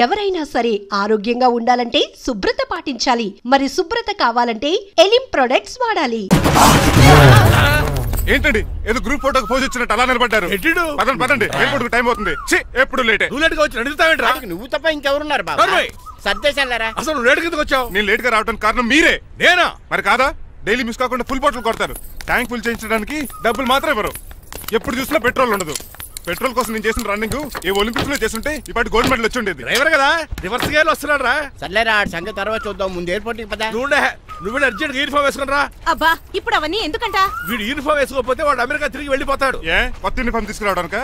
ఎవరైనా సరే ఆరోగ్యంగా ఉండాలంటే శుభ్రత పాటించాలి. మరి శుభ్రత కావాలంటే ఎలిం ప్రొడక్ట్స్ వాడాలి. ఏంటండి ఏదో గ్రూప్ ఫోటోకి పోజ్ ఇచ్చినట్టు అలా నిలబడ్డారు. పదండి పదండి, ఎయిర్పోర్ట్ టైం అవుతుంది. ఎప్పుడు లేట్ నువ్వు తప్ప ఇంకెవరున్నారు బాబు? సర్దేశాలరా. అసలు నువ్వు లేట్ కిందకు వచ్చావు. నేను లేట్ గా రావడానికి కారణం మీరే. నేనా? మరి కాదా? డైలీ మిస్ కాకుండా ఫుల్ బాటిల్ కొడతారు. ట్యాంక్ ఫుల్ చేయించడానికి డబ్బులు మాత్రం ఇవ్వరు. ఎప్పుడు చూసినా పెట్రోల్ ఉండదు. పెట్రోల్ కోసం నేను చేసిన రన్నింగ్ ఏ ఒలింపిక్స్ లో చేస్తుంటే ఇప్పటి గోల్డ్ మెడల్ వచ్చి ఉండేది. డ్రైవర్ కదా, రివర్స్ గేర్ వస్తున్నాడు రా. సర్లేరా, సంగతి తర్వాత చూద్దాం. ముందు ఎయిర్పోర్ట్ కి పద. నువ్వు అర్జెంట్ యూనిఫామ్ వేసుకుని రా. అబ్బా, ఇప్పుడు అవన్నీ ఎందుకంట? వీడు యూనిఫామ్ వేసుకోకపోతే వాడు అమెరికా తిరిగి వెళ్ళిపోతాడు. ఏ కొత్త యూనిఫామ్ తీసుకురావడానిక?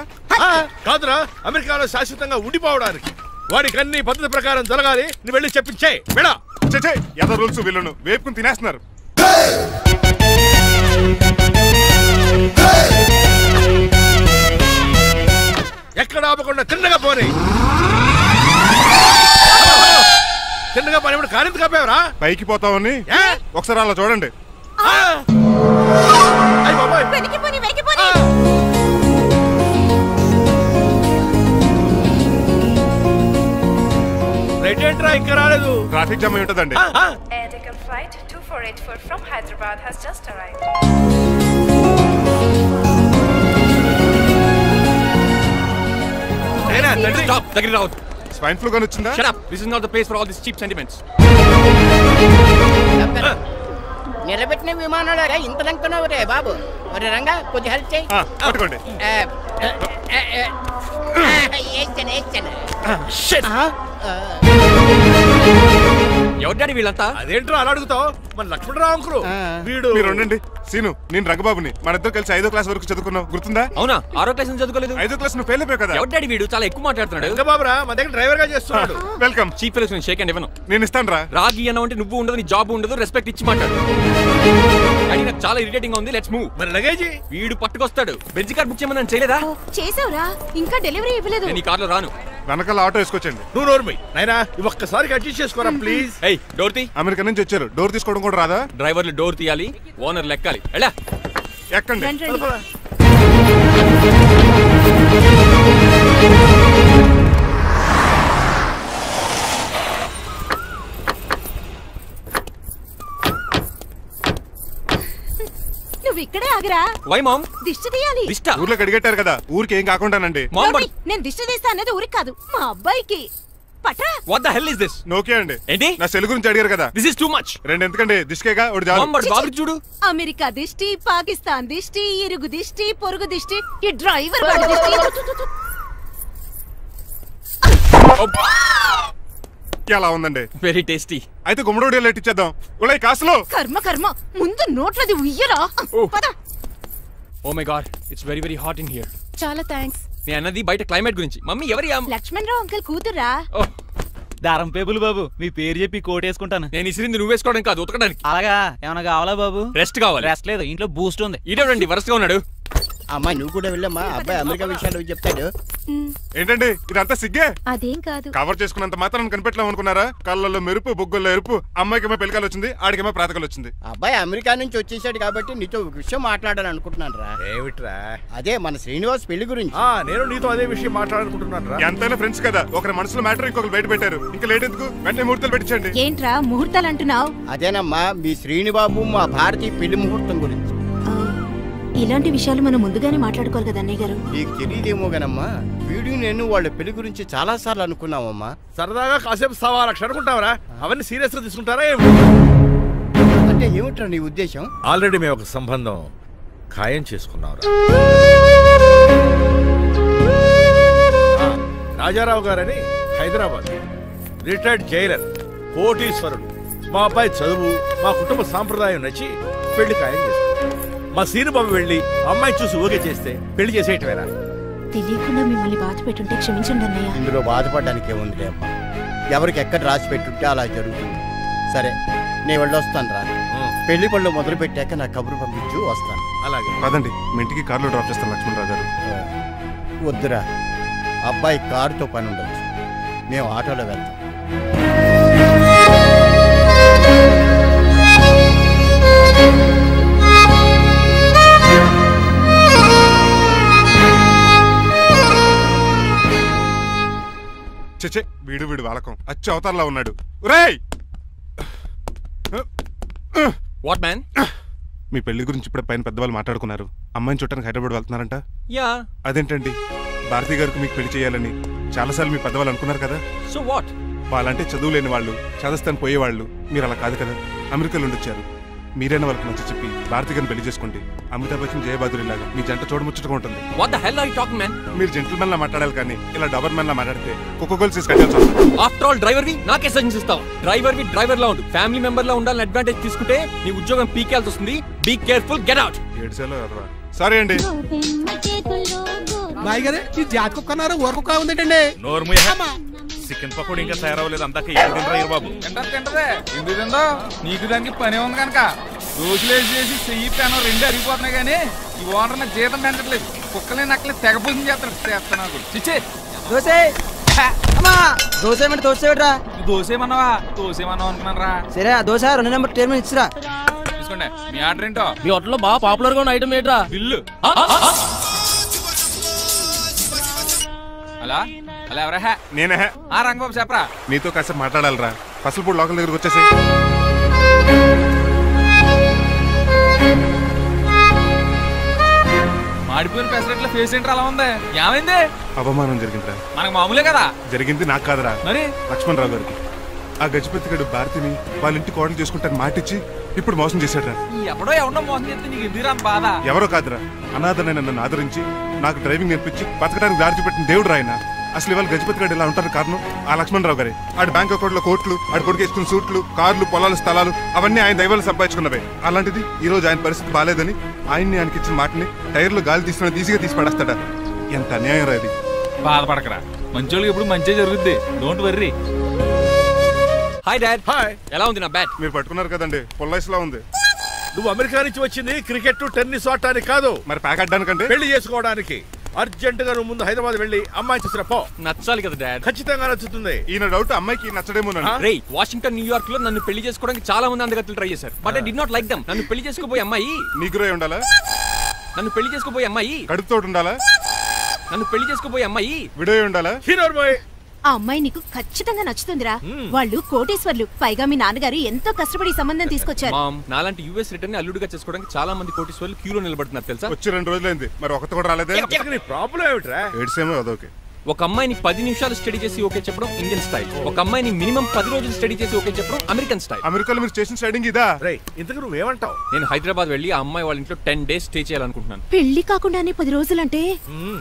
కాదురా, అమెరికాలో శాశ్వతంగా ఉండిపోవడానికి. వాడికి అన్ని పద్ధతి ప్రకారం జరగాలి. నువ్వు వెళ్ళి చెప్పించే మేడా. ఏదో రూల్స్ వీళ్ళను వేపుకుని తినేస్తున్నారు. ఎక్కడ ఆపకుండా తిన్నగా పోనీ. తిన్నగా పోనీ. ఇప్పుడు కారింత కాపేవరా? పైకి పోతావని ఒకసారి అలా చూడండి. ఇంకా రాలేదు. ట్రాఫిక్ జామ్ అయి ఉంటదండి. Flight 2484 from Hyderabad has just arrived. Stop! Take it out. Swine flu ganu వచ్చిందా? Shut up. This is not the place for all these cheap sentiments. నిలబెట్టిన విమానాలు ఇంత లంకనవరే బాబు. మరి రంగా కొంచెం హెల్ప్ చేయి. పట్టుకోండి. ఎవరు డాడీ వీళ్ళంతా? అదేంట్రా అలా అడుగుతావు? మన లక్ష్మణరావు అంకులు వీడు. మీరు ఉండండి. సీను, నేను రంగబాబుని. మన ఇద్దరు కలిసి 5వ క్లాస్ వరకు చదువుకున్నావు, గుర్తుందా? అవునా? 6వ క్లాస్ నుంచి చదువుకోలేదు. 5వ క్లాస్ నువ్వు ఫెయిల్ అయిపోయావు కదా. ఎవరు డాడీ వీడు? చాలా ఎక్కువ మాట్లాడుతున్నాడు. రంగబాబురా, మన దగ్గర డ్రైవర్ గా చేస్తున్నాడు. వెల్కమ్. చీఫ్ ఫెలోస్ నేను షేక్ అండ్ ఇవ్వను. నేను ఇస్తాను రా. రాగి అన్న అంటే నువ్వు ఉండదు, నీ జాబ్ ఉండదు, రెస్పెక్ట్ ఇచ్చి మాట్లాడు. డాడీ నాకు చాలా ఇరిటేటింగ్ గా ఉంది. Let's move. మరి లగేజ్ వీడు పట్టుకొస్తాడు. బెంజ్ కార్ బుక్ చేయమని చేయలేదా? చేసావురా, ఇంకా డెలివరీ ఇవ్వలేదు. నేను ఈ కార్ లో రాను. వెనకాల ఆటో వేసుకొచ్చండి. నువ్వు నోర్మై నైనా, ఒక్కసారి అడ్జస్ట్ చేసుకోరా ప్లీజ్. ఏయ్, డోర్ తీ. అమెరికా నుంచి వచ్చారు, డోర్ తీసుకోవడం కూడా రాదా? డ్రైవర్లు డోర్ తీయాలి, ఓనర్ లెక్కాలి. ఎలా ఎక్కండి. నువ్వు ఇక్కడే ఆగిరా. Why ma'am? దిష్టి తీయాలి. దిష్ట? ఊర్లో కడిగట్టారు కదా, ఊరికి ఏం కాకుండానండి. నేను దిష్టి తీస్తా అనేది ఊరికి కాదు, మా అబ్బాయికి. పట్రా. What the hell is this? నోకే అండి. ఏంటి? నా సెల్ గురించి అడిగారు కదా. This is too much. రెండు ఎందుకండి, దిష్టికేగా ఒకటి చాలు. బాబు చూడు. అమెరికా దిష్టి, పాకిస్తాన్ దిష్టి, ఇరుగు దిష్టి, పొరుగు దిష్టి, ఈ డ్రైవర్ వాడి దిష్టి. ఎలా ఉందండి? Very tasty. అయితే గుమ్మడి లైట్ ఇచ్చేద్దాం. ఉలై కాసులో. కర్మ కర్మ, ముందు నోట్లది ఉయ్యరా. పద. Oh my god, it's very very hot in here. చాలా థాంక్స్. నేను అన్నది బయట క్లైమేట్ గురించి. మమ్మీ ఎవరి? లక్ష్మణరావు అంకుల్ కూతురా. దారం పేపులు బాబు, మీ పేరు చెప్పి కోటేసుకుంటాను. నేను ఇసిరింది నువ్వు వేసుకోవడం కాదు, ఉతకడానికి. అలాగా? ఏమన్నా కావాలా బాబు? రెస్ట్ కావాలి. రెస్ట్ లేదు, ఇంట్లో బూస్ట్ ఉంది. ఈడేవండి వరుసగా ఉన్నాడు. అమ్మా నువ్వు కూడా వెళ్ళమ్మా, అబ్బాయి అమెరికా విషయాలు చెప్తాడు. ఏంటండి ఇదంతా సిగ్గే? అదేం కాదు. కవర్ చేసుకున్నంత మాత్రం కనిపెట్టలేము అనుకున్నారా? కళ్ళల్లో మెరుపు, బొగ్గుల్లో ఎరుపు. అమ్మాయికేమో పెళ్ళికాలు వచ్చింది, ఆడికేమో ప్రాతకాలు వచ్చింది. అబ్బాయి అమెరికా నుంచి వచ్చేసాడు కాబట్టి నీతో ఒక విషయం మాట్లాడాలని అనుకుంటున్నాను రా. ఏమిట్రా? అదే మన శ్రీనివాస్ పెళ్లి గురించి. నేను నీతో అదే విషయం మాట్లాడాలనుకుంటున్నాను రా. ఎంతైనా ఫ్రెండ్స్ కదా, ఒకరి మనసులో మ్యాటర్ ఇంకొకరు బయట పెట్టారు. ఇంకా లేట్ ఎందుకు, వెంటనే ముహూర్తాలు పెట్టించండి. ఏంట్రా ముహూర్తాలు అంటున్నావు? అదేనమ్మా, మీ శ్రీనిబాబు మా భారతీయ పెళ్లి ముహూర్తం గురించి. ఇలాంటి విషయాలు మనం ముందుగానే మాట్లాడుకోవాలి కదా అన్నయ్య గారు. నీకు తెలియదేమో గనమ్మా, వీడియో నేను వాళ్ళ పెళ్లి గురించి చాలా సార్లు అనుకున్నామమ్మా. సరదాగా కాసేపు 1.25 అనుకుంటావరా? అవన్నీ సీరియస్ గా తీసుకుంటారా? అంటే ఏమిట్రా నీ ఉద్దేశం? ఆల్రెడీ మేము ఒక సంబంధం ఖాయం చేసుకున్నాం. రాజారావు గారని హైదరాబాద్ రిటైర్డ్ జైలర్, కోటీశ్వరుడు. మా అబ్బాయి చదువు, మా కుటుంబ సాంప్రదాయం నచ్చి పెళ్లి ఖాయం చేసుకున్నాం. మా సీనుబాబు వెళ్ళి అమ్మాయి చూసి ఓకే చేస్తే పెళ్లి చేసేయటమేనా? తెలియకుండా మిమ్మల్ని బాధ పెట్టుంటే క్షమించండి అన్నయ్య. ఇందులో బాధపడడానికి ఏముందిలే అమ్మా, ఎవరికి ఎక్కడ రాసి పెట్టుంటే అలా జరుగుతుంది. సరే నేను వెళ్ళొస్తాను రా. పెళ్లి పళ్ళు మొదలు పెట్టాక నా కబురు పంపించు, వస్తాను. అలాగే పదండి, మీ ఇంటికి కార్లో డ్రాప్ చేస్తాను లక్ష్మణరావు గారు. వద్దురా, అబ్బాయి కారుతో పని ఉండొచ్చు, మేము ఆటోలో వెళ్తాం. చచ్చే వీడు వాలకం అచ్చు అవతారలా ఉన్నాడు. ఒరేయ్ వాట్ మ్యాన్? మీ పెళ్లి గురించి ఇప్పుడు పైన పెద్దవాళ్ళు మాట్లాడుకున్నారు. అమ్మాయిని చుట్టానికి హైదరాబాద్ వెళ్తున్నారంట. యా. అదేంటండి? భారతి గారికి మీకు పెళ్లి చేయాలని చాలాసార్లు మీ పెద్దవాళ్ళు అనుకున్నారు కదా. So what? వాళ్ళంటే చదువు లేని వాళ్ళు, చదస్తాను పోయేవాళ్ళు. మీరు అలా కాదు కదా, అమెరికాలో ఉండొచ్చారు. మీరైనా వాళ్ళకి నచ్చ చెప్పి భారతి గారిని పెళ్లి చేసుకోండి. అమితాబ్ బచ్చన్ జయబాదురి లాగా మీ జంట చూడముచ్చటగా ఉంటుంది. What the hell are you talking man? మీరు జెంటిల్మెన్ లా మాట్లాడాలి కానీ ఇలా డబర్ మెన్ లా మాట్లాడితే కుక్కగోలు చేసి కట్టాల్సి వస్తుంది. ఆఫ్టర్ ఆల్ డ్రైవర్ వి నాకే సజెషన్స్ ఇస్తావు. డ్రైవర్ లా ఉండు. ఫ్యామిలీ మెంబర్ లా ఉండాలని అడ్వాంటేజ్ తీసుకుంటే నీ ఉద్యోగం పీకేల్సి వస్తుంది. Be careful, get out. Sorry అండి. బాయ్ గారే ఈ జాతి కుక్కన్నారు ఊరకుక్క ఉందేటండి. చికెన్ పకోడీ ఇంకా తయారవ్వలేదు. అందాక ఏంటి బాబు? తింటదే ఎందుకు తిందో? నీకు దానికి పని ఉంది కనుక రోజులేసి చేసి చెయ్యి పెనం రెండు అరిగిపోతున్నాయి కానీ ఈ ఓనర్ నాకు జీతం పెంచట్లేదు. కుక్కలే నక్కలే తెగపోసం చేస్తాడు నాకు. చిచ్చే దోసేమన్నావా అనుకున్నాను రా. సరే దోశ 2 నెంబర్ టేబుల్ ఇచ్చిరా. తీసుకోండి. మీ ఆర్డర్ ఏంటో? మీ హోటల్లో బాగా పాపులర్ గా ఉన్న ఐటమ్ ఏంట్రా? బిల్లు. అలా అలా ఎవరా? నేనే. ఆ రంగబాబు చెప్పరా. నీతో కాసేపు మాట్లాడాలరా. పసలపూడి లోకల్ దగ్గరకు వచ్చేసి. మాడిపోయిన పెసరట్ల ఫేస్ ఏంటర్ అలా ఉంది? ఏమైంది? అవమానం జరిగిందిరా. మనకు మామూలే కదా. జరిగింది నాకు కాదురా, మరి లక్ష్మణరావు గారికి. ఆ గజపతి గడు భారతిని వాళ్ళ ఇంటి కోడలు చేసుకుంటాను మాటిచ్చి ఇప్పుడు మోసం చేశాడు. ఎవడో మోసం చేస్తే నీకు ఎందుకు రాని బాధ? ఎవరో కాదురా, అనాథనైన నన్ను ఆదరించి నాకు డ్రైవింగ్ నేర్పించి బతకడానికి దారి చూపెట్టిన దేవుడు రాయన. అసలు ఇవాళ గజపతి గడు ఇలా ఉంటారు కారణం ఆ లక్ష్మణరావు గారే. ఆడి బ్యాంక్ అకౌంట్ లో కోట్లు, ఆడి కొడుకు వేసుకున్న సూట్లు, కార్లు, పొలాలు, స్థలాలు అవన్నీ ఆయన దైవాలు సంపాదించుకున్నవే. అలాంటిది ఈ రోజు ఆయన పరిస్థితి బాలేదని ఆయనకి ఇచ్చిన మాటని టైర్లు గాలి తీసుకున్న ఈజీగా తీసి పడేస్తాడా? ఎంత అన్యాయం రా ఇది. బాధపడకరా, మంచోళ్ళకి ఇప్పుడు మంచి జరుగుద్ది. Don't worry. Hi dad. Hi. ఎలా ఉంది నా బ్యాట్? మీరు పట్టుకున్నారు కదండి, పొల్లైస్ లా ఉంది. నువ్వు అమెరికా నుంచి వచ్చింది క్రికెట్ టెన్నిస్ ఆడటానికి కాదు, మరి ప్యాక్ అడ్డానికంటే పెళ్లి చేసుకోవడానికి. అర్జెంట్ గా నువ్వు ముందు హైదరాబాద్ వెళ్ళి అమ్మాయి చూసిన పో. నచ్చాలి కదా డాడ్. ఖచ్చితంగా నచ్చుతుంది. ఈయన డౌట్ అమ్మాయికి నచ్చడేమోనండి. రే, వాషింగ్టన్, న్యూయార్క్ లో నన్ను పెళ్లి చేసుకోవడానికి చాలా మంది అందగత్తలు ట్రై చేశారు. But I did not like them. నన్ను పెళ్లి చేసుకోబోయే అమ్మాయి నీగురై ఉండాలా? నన్ను పెళ్లి చేసుకోబోయే అమ్మాయి కడుపుతోటి ఉండాలా? నన్ను పెళ్లి చేసుకోబోయే అమ్మాయి విడోయ్ ఉండాలా? హీరోర్ బాయ్. ఆ అమ్మాయి నీకు ఖచ్చితంగా నచ్చుతుందిరా. వాళ్ళు కోటేశ్వర్లు, పైగా మీ నాన్నగారు ఎంతో కష్టపడి సంబంధం తీసుకొచ్చారు. మామ్, నాలాంటి యుఎస్ రిటర్న్ ని అల్లుడిగా చేసుకోవడానికి చాలా మంది కోటేశ్వర్లు క్యూలో నిలబడుతున్నారు తెలుసా? వచ్చి 2 రోజులైంది, మరి ఒకటి కూడా రాలేదే. నీ ప్రాబ్లం ఏమిట్రా? ఏడ్సేమో అదొకే. ఒక అమ్మాయిని 10 నిమిషాలు స్టడీ చేసి ఓకే చెప్పడం ఇండియన్ స్టైల్. ఒక అమ్మాయిని మినిమం 10 రోజులు స్టడీ చేసి ఓకే చెప్పడం అమెరికన్ స్టైల్. అమెరికాలో మీరు చేసిన స్టైడింగ్ ఇదా? రేయ్, ఇంతకు నువ్వేమంటావు? నేను హైదరాబాద్ వెళ్ళి ఆ అమ్మాయి వాళ్ళ ఇంట్లో 10 days స్టే చేయాలనుకుంటున్నాను. పెళ్లి కాకుండానే 10 రోజులంటే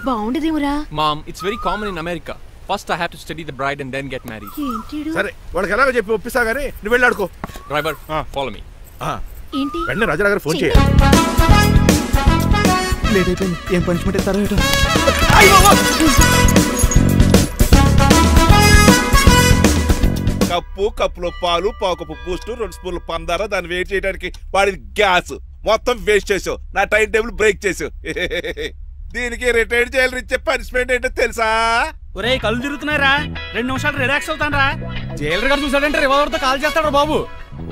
బాగుండదేమురా? Mom, it's very common in America. First I have to study the bride and then get married. ఏంటిడు? సరే, వాళ్ళకి ఎలాగో చెప్పి ఒప్పిస్తా గానీ నువ్వు వెళ్ళి ఆడుకో. Driver, follow me. ఏంటి? వెంటనే రాజా గారు ఫోన్ చేయి. లేట్ అయిపోయింది. ఏం పనిష్మెంట్ ఇస్తారో ఏటో. కప్పులో పాలు, పావుకప్పు బూస్ట్, 2 స్పూన్లు పందార, దాన్ని వెయిట్ చేయడానికి వాడిని గ్యాస్ మొత్తం వేస్ట్ చేసావు. నా టైం టేబుల్ బ్రేక్ చేసావు. దీనికి రిటైర్ చేయాలని ఇచ్చే పనిష్మెంట్ ఏంటో తెలుసా? ఒరే, కళ్ళు తిరుగుతున్నారా? 2 నిమిషాలు రిలాక్స్ అవుతాను రా. జైలర్ గారు చూసాడంటే రివాల్వర్ తో కాల్ చేస్తాడు బాబు.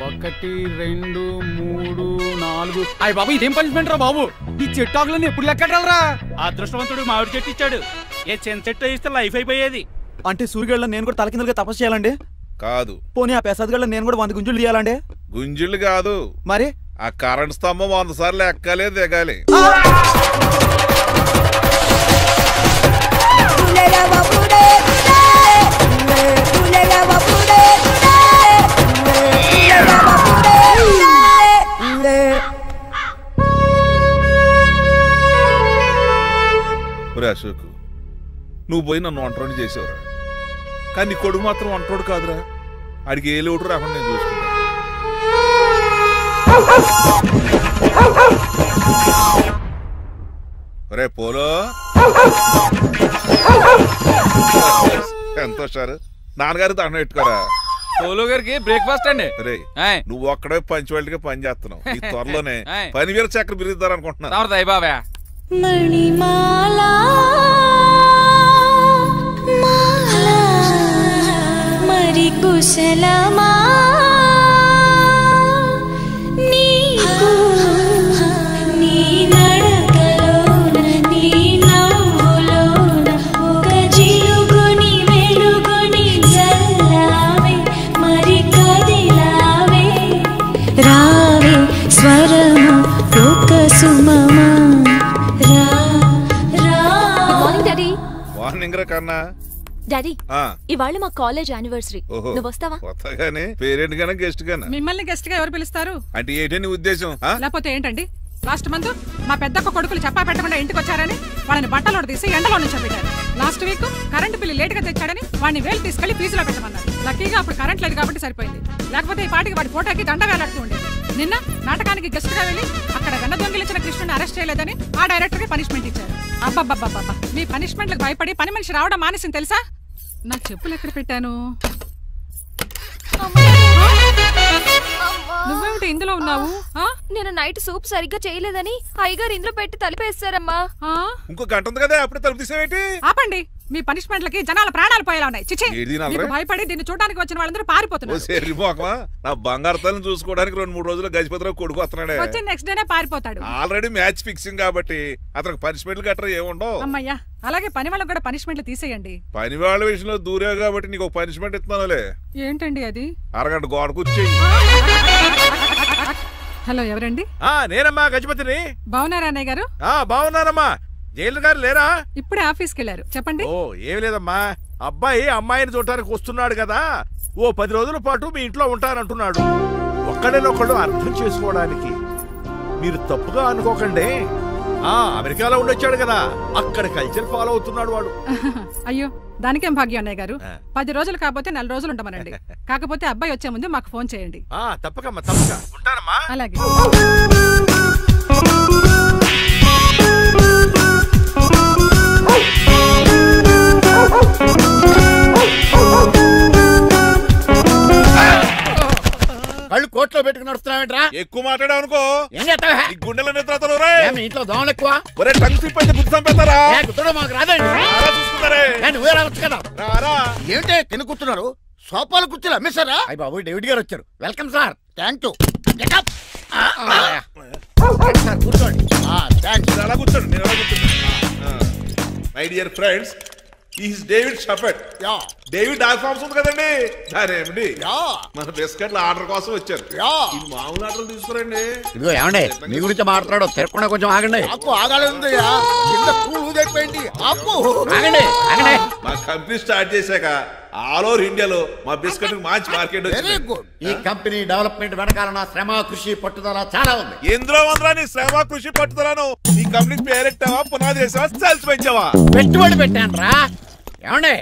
1 2 3 4. అయ్య బాబు, ఇదేం పనిష్మెంట్ రా బాబు? ఈ చెట్టు ఆకులన్నీ ఎప్పుడు లెక్కటాలరా? అదృష్టవంతుడు మామిడి చెట్టు ఇచ్చాడు. ఏ చిన్న చెట్టు ఇస్తే లైఫ్ అయిపోయేది. అంటే సూర్యుగళ్ళ నేను కూడా తలకిందులుగా తపస్సు చేయాలండి? కాదు. పోనీ ఆ పెసాద్ నేను కూడా 100 గుంజులు తీయాలండి? గుంజులు కాదు, మరి ఆ కరెంట్ స్తంభం 100 సార్లు ఎక్కాలి, దిగాలి. అశోక్, నువ్వు పోయి నన్ను వంటోడు చేసేవరా, కానీ నీ కొడుకు మాత్రం వంటోడు కాదురా. ఆడికి ఏ లోటు రాకుండా నేను చూసుకుంటా. రే పోలో, ఎంత సార్ నాన్నగారు దండం పెట్టుకోరా. పోలో గారికి బ్రేక్ఫాస్ట్ అండి. రే, నువ్వు ఒక్కడే పంచువాళ్ళకి పని చేస్తున్నావు. ఈ త్వరలోనే పనివేల చక్రం బిరుగుతారు అనుకుంటున్నా. బాబా మణిమాలా మరి కుశలమా నీకు నీ నడకలోన నీ నవ్వులోన ఒక జిలుగుని వెలుగుని కన్నా డాడీ ఆ, ఇవాళ మా కాలేజ్ యానివర్సరీ ఓహో. నువ్వు వస్తావా? కొత్తగానే పేరెంట్ గానే గెస్ట్ గానా మిమ్మల్ని గెస్ట్ గా ఎవరు పిలుస్తారు? అంటే ఏంటి నీ ఉద్దేశం? ఆ? లేకపోతే ఏంటండి, లాస్ట్ మంత్ మా పెద్దక్క కొడుకులు చెప్పా పెట్టకుండా ఇంటికి వచ్చారని వాళ్ళని బట్టలోడు తీసి ఎండలో నుంచి పెట్టారు. Last week current bill late గా తెచ్చాడని వాడిని వేలు తీసుకెళ్లి ఫీజులో పెట్టమన్నారు. లక్కీగా అప్పుడు కరెంట్ లేదు కాబట్టి సరిపోయింది, లేకపోతే ఈ పాటికి వాడి ఫోటోకి దండ వేలాడుతూ ఉండేది. నిన్న నాటకానికి గెస్ట్ గా వెళ్ళి అక్కడ వెన్న దొంగిలించిన కృష్ణుని అరెస్ట్ చేయలేదని ఆ డైరెక్టర్ కి పనిష్మెంట్ ఇచ్చారు. అబ్బబ్బబ్బబ్బా, మీ పనిష్మెంట్లకు భయపడి పని మనిషి రావడం మానేసింది తెలుసా? నా చెప్పులు ఎక్కడ పెట్టాను? నువ్వేమిటి ఇందులో ఉన్నావు? నేను నైట్ సూప్ సరిగ్గా చేయలేదని అయ్యగారు ఇందులో పెట్టి తలిపేస్తారమ్మా. ఇంకో గంట ఉంది కదా, అప్పుడే తలుపు తీసేవేంటి? ఆపండి, మీ పనిష్మెంట్లకి జనాల ప్రాణాలు పోయేలా ఉన్నాయి. చిచి, ఏది నా మీకు అల్లరి? భయపడి దీన్ని చూడడానికి వచ్చిన వాళ్ళందరూ పారిపోతున్నారు. సరిపోకమా, నా బంగారు తల్లిని చూసుకోవడానికి 2-3 రోజులు గజపతిరావు కొడుకు వస్తున్నాడే. వచ్చి నెక్స్ట్ డేనే పారిపోతాడు. ఆల్రెడీ మ్యాచ్ ఫిక్సింగ్ కాబట్టి అతనికి పనిష్మెంట్లు గట్రా ఏముండవు. అమ్మయ్యా, అలాగే పని వాళ్ళకి కూడా పనిష్మెంట్లు తీసేయండి. పని వాళ్ళ విషయంలో దూరేవు కాబట్టి నీకు ఒక పనిష్మెంట్ ఇస్తున్నానులే. ఏంటండి అది? అరగంట గోడ కూర్చేయి. హలో, ఎవరండి? నేనమ్మా గజపతిని. బాగున్నారా అన్నయ్య గారు? బాగున్నానమ్మా. జైలు గారు లేరా? ఇప్పుడే ఆఫీస్కి వెళ్ళారు. చెప్పండి. ఓ ఏం లేదమ్మా, అబ్బాయి అమ్మాయిని చూడటానికి వస్తున్నాడు కదా, ఓ 10 రోజుల పాటు మీ ఇంట్లో ఉంటానంటున్నాడు. ఒక్కడేనొక్కడు అర్థం చేసుకోవడానికి మీరు తప్పుగా అనుకోకండి. అమెరికాలో ఉండొచ్చాడు కదా, అక్కడ కల్చర్ ఫాలో అవుతున్నాడు వాడు. అయ్యో, దానికేం భాగ్యం అన్నయ్య గారు. 10 రోజులు కాకపోతే 4 రోజులు ఉంటామనండి. కాకపోతే అబ్బాయి వచ్చే ముందు మాకు ఫోన్ చేయండి. తప్పకమ్మా, తప్పక ఉంటానమ్మా. అలాగే. కళ్ళు కోట్లో పెట్టుకుని నడుస్తున్నావేంట్రా? ఎక్కువ మాట్లాడావు అనుకో ఏం చేస్తావా? ఈ గుండెల నిద్రతలు ఇంట్లో దోమలు ఎక్కువ. ఒరే టంగ్ స్లిప్ అయితే గుర్తు చంపేస్తారా? గుర్తుడు మాకు రాదండి. చూస్తున్నారే, నువ్వే రావచ్చు కదా. రారా. ఏంటే కింద కూర్చున్నారు? సోఫాలు కూర్చోలే అమ్మేశారా? అయ్యి బాబు, డేవిడ్ గారు వచ్చారు. Welcome sir. Thank you. కూర్చోండి. అలా కూర్చోండి, నేను అలా కూర్చుంటా. My dear friends, is David Shaffet. David dog farms ఉంది కదండి, దానేమిటి మన బిస్కెట్ల ఆర్డర్ కోసం వచ్చారు. ఈ మామూలు ఆర్డర్ తీసుకురండి. ఇదిగో ఏమండి, మీ గురించి మాట్లాడు, తిరగకుండా కొంచెం ఆగండి. మా కంపెనీ స్టార్ట్ చేశాక ఆల్ ఓవర్ ఇండియాలో మా బిస్కెట్ మంచి మార్కెట్ వచ్చింది. ఈ కంపెనీ డెవలప్మెంట్ వెనకాల నా శ్రమ, కృషి, పట్టుదల చాలా ఉంది. ఎందులో ఉందిరా నీ శ్రమ, కృషి, పట్టుదలను? ఈ కంపెనీకి పేరెట్టావా, పునాది వేసావా, సేల్స్ పెంచావా? పెట్టుబడి పెట్టాను రా. ఏమండి,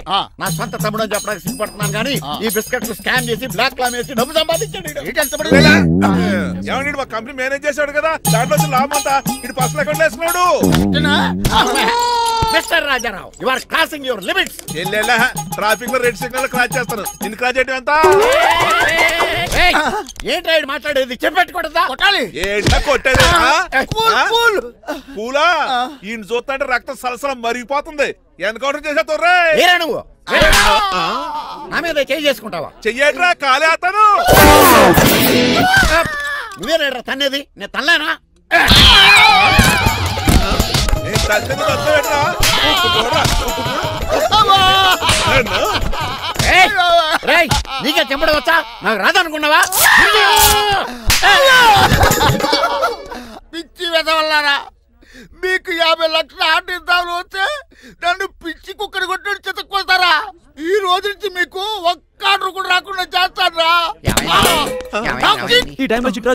నా సొంత తమ్ముడు అని చెప్పడానికి సిగ్గుపడుతున్నాను కానీ ఈ బిస్కెట్లు స్కాన్ చేసి బ్లాక్ లా వేసి డబ్బు సంపాదించండి. ఏమండి, మా కంపెనీ మేనేజ్ చేశాడు కదా, దాంట్లో లాభం అంతా ఇటు పర్సనల్ అకౌంట్ వేసుకున్నాడు. Mister Rajarao, you are crossing your limits. Traffic లో రెడ్ సిగ్నల్ క్రాస్ చేస్తాను, నిన్ను క్రాస్ చేయడం ఎంత? ఏంట్రా మాట్లాడేది? చెప్పెట్టుకూడదా? కొట్టాలి. ఏంటా కొట్టేది? పూలా ఈయన చూస్తుంటే రక్తం సలసలం మరిగిపోతుంది. ఎన్కౌంటర్ చేసేతో నువ్వు నా మీద చేయి చేసుకుంటావా? చెయ్యట్రా, కాలే అతను. నువ్వేరా తన్నేది? నేను తనలేనా? నీకే చెప్పడం వచ్చా? నాకు రాదనుకున్నావా? పిచ్చి వెదవల్లారా, మీకు 50 లక్షలు ఆటిద్దామని వస్తే నన్ను పిచ్చి కుక్కడి కొట్టి చెత్తకొస్తారా? ఈ రోజు నుంచి మీకు ఒక్క ఆర్డర్ కూడా రాకుండా చేస్తాను రా. ఈ టైంలో